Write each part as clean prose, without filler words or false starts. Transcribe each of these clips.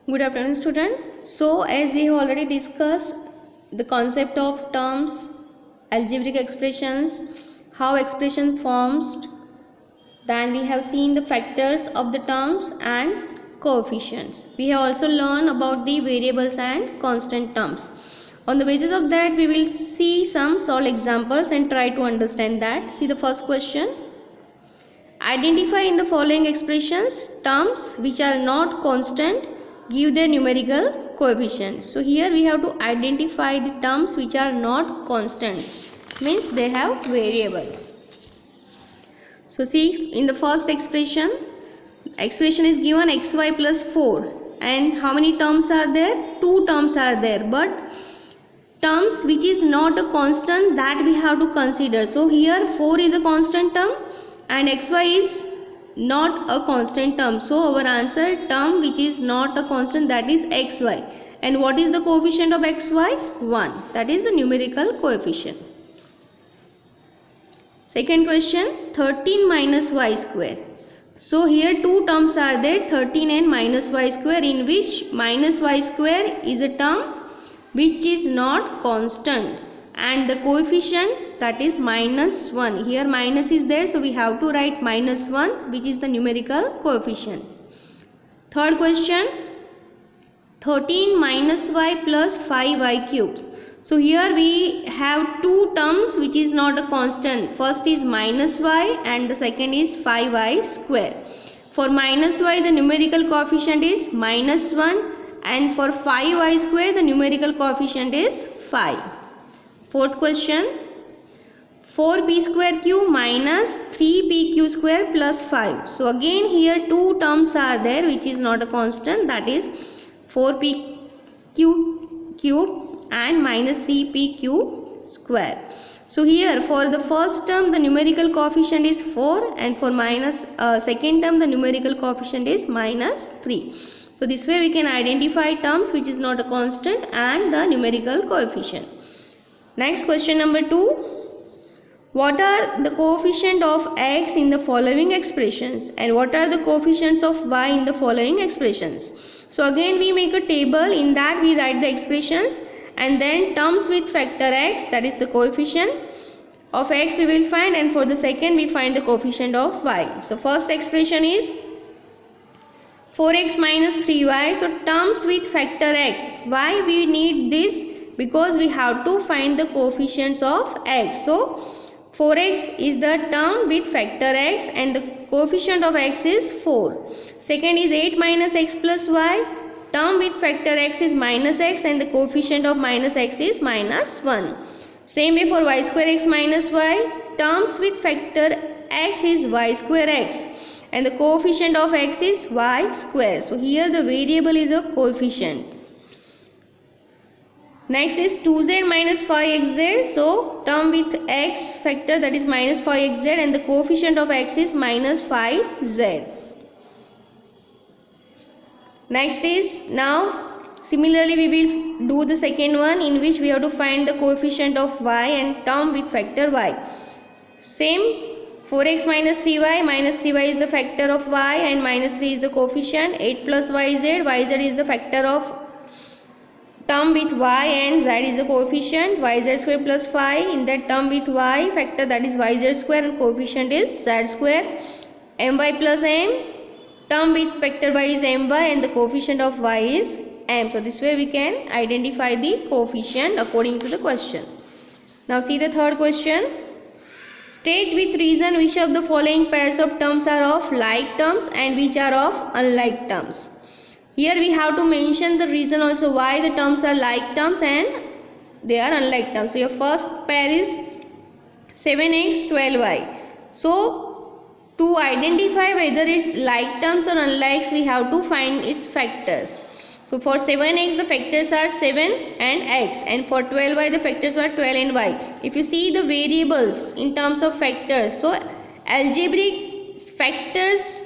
Good afternoon, students. So, as we have already discussed the concept of terms, algebraic expressions, how expression forms, then we have seen the factors of the terms and coefficients. We have also learned about the variables and constant terms. On the basis of that, we will see some solved examples and try to understand that. See the first question. Identify in the following expressions terms which are not constant, give their numerical coefficients. So here we have to identify the terms which are not constants, means they have variables. So see, in the first expression is given xy plus 4, and how many terms are there? 2 terms are there, but terms which is not a constant, that we have to consider. So here 4 is a constant term and xy is not a constant term. So our answer, term which is not a constant, that is xy. And what is the coefficient of xy? 1. That is the numerical coefficient. Second question, 13 minus y square. So here 2 terms are there, 13 and minus y square, in which minus y square is a term which is not constant, and the coefficient, that is minus 1. Here minus is there, so we have to write minus 1, which is the numerical coefficient. Third question, 13 minus y plus 5y cubes. So here we have 2 terms which is not a constant. First is minus y and the second is 5y square. For minus y the numerical coefficient is minus 1, and for 5y square the numerical coefficient is 5. Fourth question, 4p square cube minus 3pq square plus 5. So again here 2 terms are there which is not a constant, that is 4p cube and minus 3pq square. So here for the first term the numerical coefficient is 4, and for second term the numerical coefficient is minus 3. So this way we can identify terms which is not a constant and the numerical coefficient. Next, question number 2. What are the coefficient of x in the following expressions, and what are the coefficients of y in the following expressions? So again we make a table, in that we write the expressions, and then terms with factor x, that is the coefficient of x we will find, and for the second we find the coefficient of y. So first expression is 4x minus 3y. So terms with factor x. Why we need this? Because we have to find the coefficients of x. So 4x is the term with factor x and the coefficient of x is 4. Second is 8 minus x plus y. Term with factor x is minus x and the coefficient of minus x is minus 1. Same way for y square x minus y. Terms with factor x is y square x and the coefficient of x is y square. So here the variable is a coefficient. Next is 2z minus 5xz. So term with x factor, that is minus 5xz, and the coefficient of x is minus 5z. Next is, now similarly we will do the second one, in which we have to find the coefficient of y and term with factor y. Same, 4x minus 3y is the factor of y and minus 3 is the coefficient. 8 plus yz is the factor of term with y and z is the coefficient. Yz square plus 5, in that term with y factor, that is yz square, and coefficient is z square. My plus m, term with factor y is my and the coefficient of y is m. So this way we can identify the coefficient according to the question. Now see the third question. State with reason which of the following pairs of terms are of like terms and which are of unlike terms. Here we have to mention the reason also why the terms are like terms and they are unlike terms. So your first pair is 7x 12y. So to identify whether it's like terms or unlikes, we have to find its factors. So for 7x the factors are 7 and x, and for 12y the factors are 12 and y. If you see the variables in terms of factors, so algebraic factors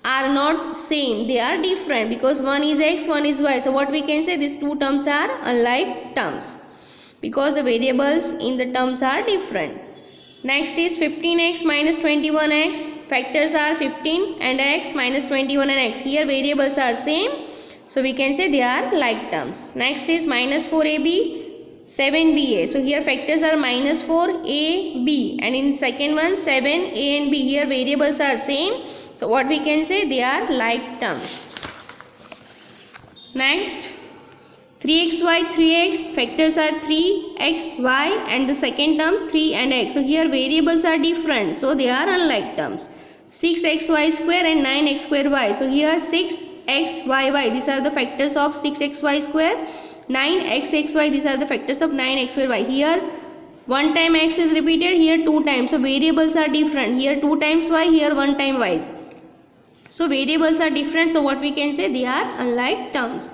are not same, they are different, because one is x, one is y. So what we can say, these two terms are unlike terms because the variables in the terms are different. Next is 15x minus 21x. Factors are 15 and x minus 21 and x. Here variables are same. So we can say they are like terms. Next is minus 4ab, 7ba. So here factors are minus 4ab, and in second one 7a and b. Here variables are same. So what we can say, they are like terms. Next, 3xy, 3x, factors are 3x, y, and the second term 3 and x. So here variables are different, so they are unlike terms. 6xy square and 9x square y. So here 6xy, these are the factors of 6xy square. 9xxy, these are the factors of 9x square y. Here one time x is repeated, here two times. So variables are different. Here two times y, here one time y. So variables are different. So what we can say, they are unlike terms.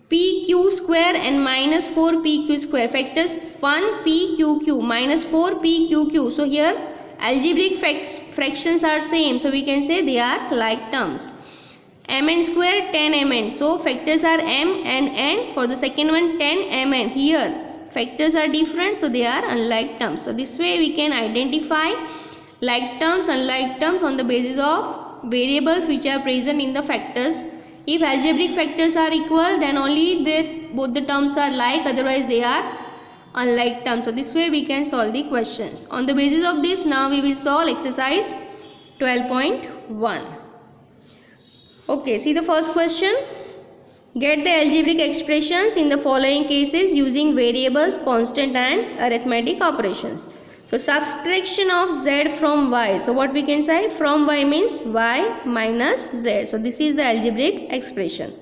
pq square and minus 4pq square. Factors 1pqq minus 4pqq. So here algebraic fractions are same. So we can say they are like terms. mn square 10mn. So factors are m and n. For the second one 10mn. Here factors are different, so they are unlike terms. So this way we can identify like terms, unlike terms on the basis of variables which are present in the factors. If algebraic factors are equal, then only both the terms are like, otherwise they are unlike terms. So this way we can solve the questions. On the basis of this, now we will solve exercise 12.1. Okay, see the first question. Get the algebraic expressions in the following cases using variables, constant and arithmetic operations. So subtraction of z from y. So what we can say, from y means y minus z. So this is the algebraic expression.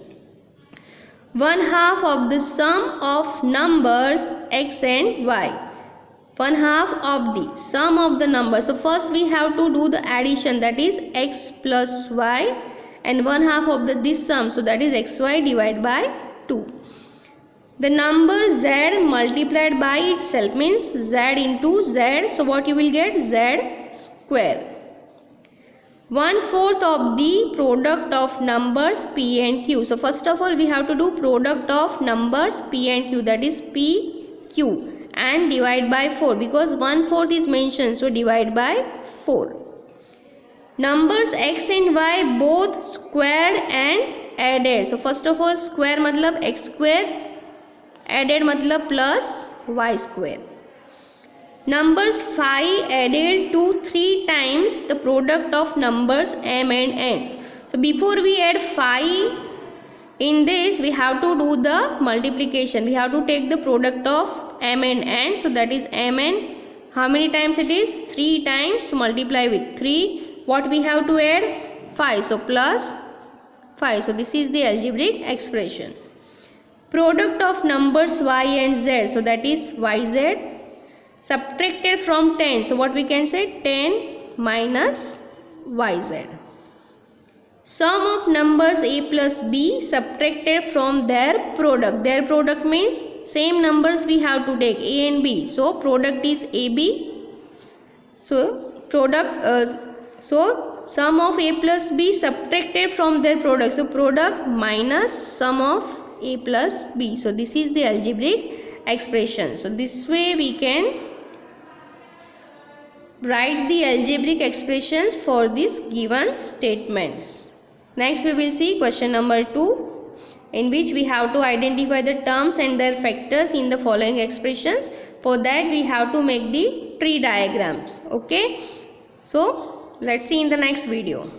1/2 of the sum of numbers x and y. 1/2 of the sum of the numbers. So first we have to do the addition, that is x plus y, and 1/2 of this sum, so that is xy divided by 2. The number z multiplied by itself means z into z. So what you will get, z square. 1/4 of the product of numbers p and q. So first of all we have to do product of numbers p and q, that is p, q, and divide by 4 because 1/4 is mentioned, so divide by 4. Numbers x and y both squared and added. So first of all square matlab x square, added matlab plus y square. Numbers 5 added to 3 times the product of numbers m and n. So before we add 5 in this, we have to do the multiplication. We have to take the product of m and n. So that is mn. How many times it is? 3 times. So multiply with 3. What we have to add? 5. So plus 5. So this is the algebraic expression. Product of numbers y and z. So that is yz. Subtracted from 10. So what we can say? 10 minus yz. Sum of numbers a plus b subtracted from their product. Their product means same numbers we have to take, a and b. So product is ab. So product. So sum of a plus b subtracted from their product. So product minus sum of a plus b. So this is the algebraic expression. So this way we can write the algebraic expressions for these given statements. Next we will see question number 2, in which we have to identify the terms and their factors in the following expressions. For that we have to make the tree diagrams. Okay. So let's see in the next video.